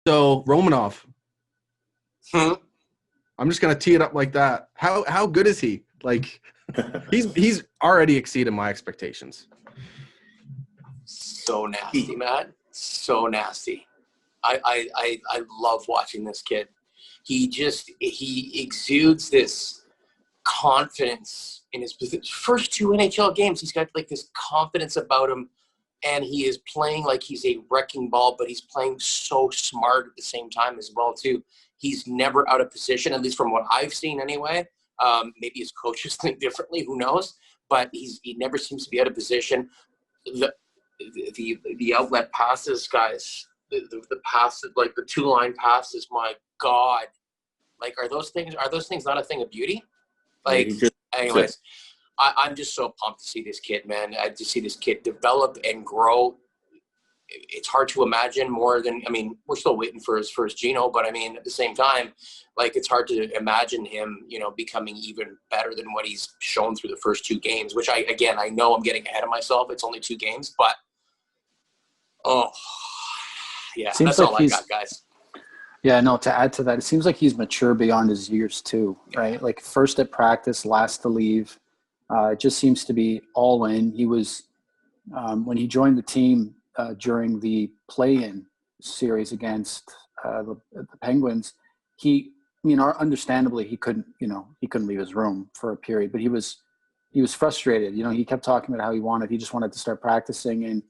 So Romanov, Hmm? I'm just gonna tee it up like that. How good is he? Like, he's already exceeded my expectations. So nasty, man. So nasty. I love watching this kid. He exudes this confidence in his first two NHL games. He's got like this confidence about him, and he is playing like he's a wrecking ball, but he's playing so smart at the same time as well too. He's never out of position, at least from what I've seen anyway. Maybe his coaches think differently, who knows? But he never seems to be out of position. The outlet passes, guys. The passes, like the 2-line passes. My God, like are those things not a thing of beauty? Like, anyways, I'm just so pumped to see this kid, man. To see this kid develop and grow. It's hard to imagine more than, I mean, we're still waiting for his first Geno, but I mean, at the same time, like it's hard to imagine him, becoming even better than what he's shown through the first 2 games, which I know I'm getting ahead of myself. It's only 2 games, but yeah, Seems that's like all I got, guys. Yeah, no, to add to that, it seems like he's mature beyond his years too, right? Like first at practice, last to leave. It just seems to be all in. He was, when he joined the team during the series against the Penguins, understandably he couldn't leave his room for a period, but he was frustrated. He kept talking about how he just wanted to start practicing, and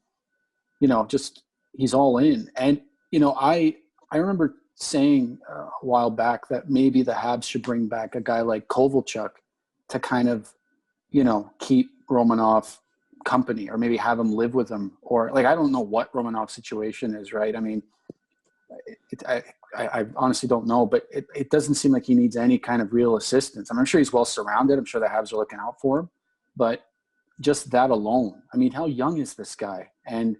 just he's all in. And I remember saying a while back that maybe the Habs should bring back a guy like Kovalchuk to kind of, keep Romanov company, or maybe have him live with him, or like, I don't know what Romanov's situation is, right? I mean, I honestly don't know, but it doesn't seem like he needs any kind of real assistance. I'm sure he's well surrounded. I'm sure the Habs are looking out for him, but just that alone, I mean, how young is this guy? And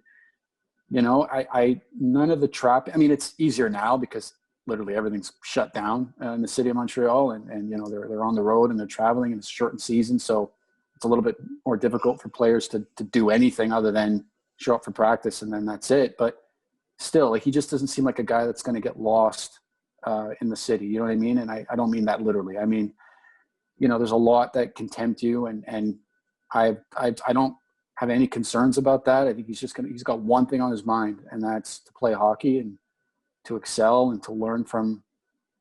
none of the trap. I mean, it's easier now because literally everything's shut down in the city of Montreal, and they're on the road and they're traveling, and it's a shortened season, so it's a little bit more difficult for players to do anything other than show up for practice and then that's it. But still, like, he just doesn't seem like a guy that's going to get lost in the city. You know what I mean? And I don't mean that literally. I mean, there's a lot that can tempt you, and I don't have any concerns about that. I think he's got one thing on his mind, and that's to play hockey and to excel and to learn from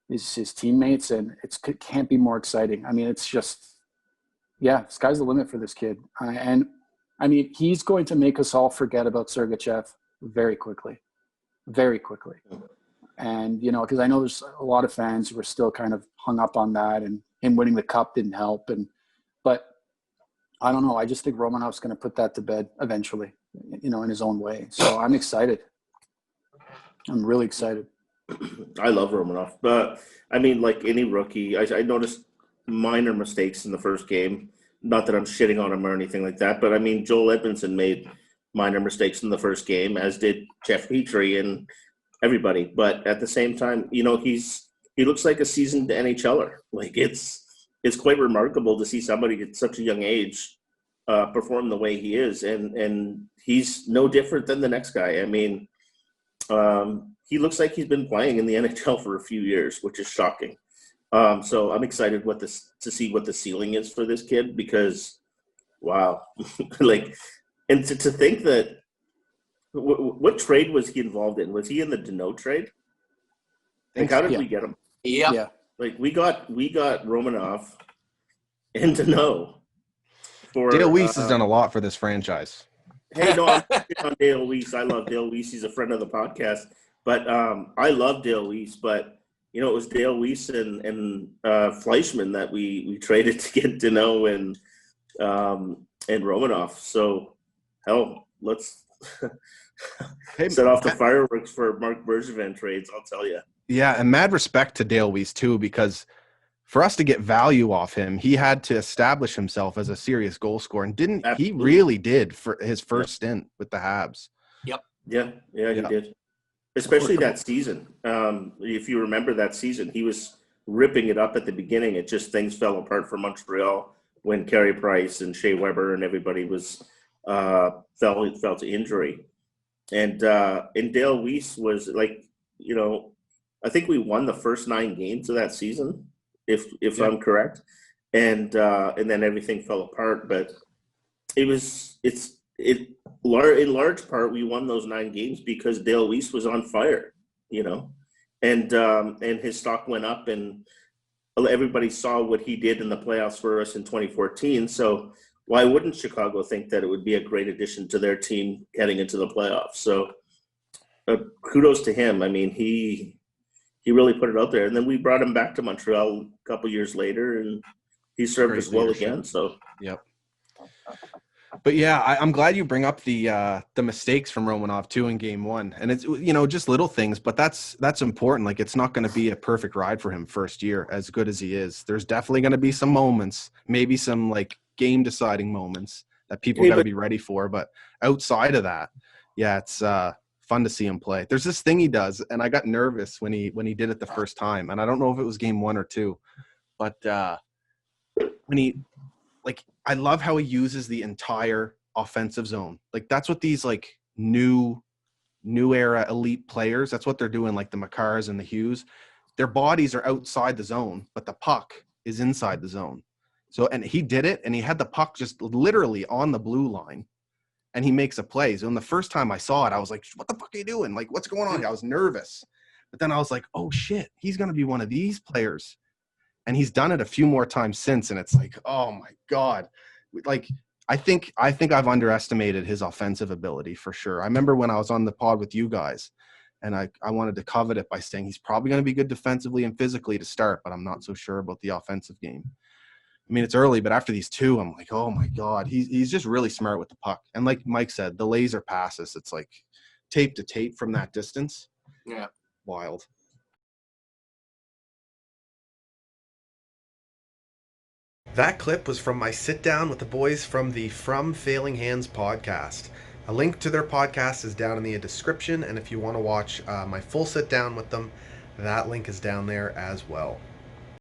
his teammates. And it can't be more exciting. I mean, it's just, sky's the limit for this kid. And I mean, he's going to make us all forget about Sergachev very quickly. And, because I know there's a lot of fans who are still kind of hung up on that, and him winning the cup didn't help. But I don't know. I just think Romanov's going to put that to bed eventually, in his own way. So I'm excited. I'm really excited. I love Romanov. But, I mean, like any rookie, I noticed minor mistakes in the first game. Not that I'm shitting on him or anything like that, but, I mean, Joel Edmondson made minor mistakes in the first game, as did Jeff Petrie and everybody. But at the same time, he looks like a seasoned NHLer. Like, it's quite remarkable to see somebody at such a young age perform the way he is, and he's no different than the next guy. I mean, he looks like he's been playing in the NHL for a few years, which is shocking. So I'm excited to see what the ceiling is for this kid, because, wow, like, and to think that what trade was he involved in? Was he in the Deneau trade? Like, how did we get him? Yeah. Like, we got Romanov and Deneau for Dale Weiss has done a lot for this franchise. Hey, no, I'm on Dale Weiss. I love Dale Weiss. He's a friend of the podcast. But I love Dale Weiss. But, it was Dale Weiss and Fleischman that we traded to get Deneau and Romanov. So, hell, let's set off the fireworks for Mark Bergevin trades, I'll tell you. Yeah, and mad respect to Dale Weiss, too, because for us to get value off him, he had to establish himself as a serious goal scorer, and he really did for his first stint with the Habs. Yep. Yeah, he did. Especially that season. If you remember that season, he was ripping it up at the beginning. It just, things fell apart for Montreal when Carey Price and Shea Weber and everybody was fell to injury. And Dale Weiss was like, I think we won the first 9 games of that season, if Yeah. I'm correct, and then everything fell apart. But in large part we won those 9 games because Dale Weiss was on fire, and his stock went up, and everybody saw what he did in the playoffs for us in 2014. So why wouldn't Chicago think that it would be a great addition to their team heading into the playoffs? So kudos to him. I mean, he really put it out there. And then we brought him back to Montreal a couple years later, and he served Great us well leadership. again. So, yep. But yeah, I'm glad you bring up the mistakes from Romanov too in game 1, and it's just little things, but that's important. Like, it's not going to be a perfect ride for him first year, as good as he is. There's definitely going to be some moments, maybe some like game deciding moments that people got to be ready for. But outside of that, yeah, it's fun to see him play. There's this thing he does, and I got nervous when he did it the first time, and I don't know if it was game 1 or 2, but when he. Like, I love how he uses the entire offensive zone. Like, that's what these like new era elite players, that's what they're doing. Like the Makars and the Hughes, their bodies are outside the zone, but the puck is inside the zone. So, and he did it, and he had the puck just literally on the blue line, and he makes a play. So, the first time I saw it, I was like, what the fuck are you doing? Like, what's going on here? I was nervous. But then I was like, oh shit, he's going to be one of these players. And he's done it a few more times since, and it's like, oh my God. Like, I think I've underestimated his offensive ability for sure. I remember when I was on the pod with you guys, and I wanted to covet it by saying he's probably going to be good defensively and physically to start, but I'm not so sure about the offensive game. I mean, it's early, but after these 2, I'm like, oh my God, he's just really smart with the puck. And like Mike said, the laser passes, it's like tape to tape from that distance. Yeah. Wild. That clip was from my sit down with the boys from the From Failing Hands podcast. A link to their podcast is down in the description, and if you want to watch my full sit down with them, that link is down there as well.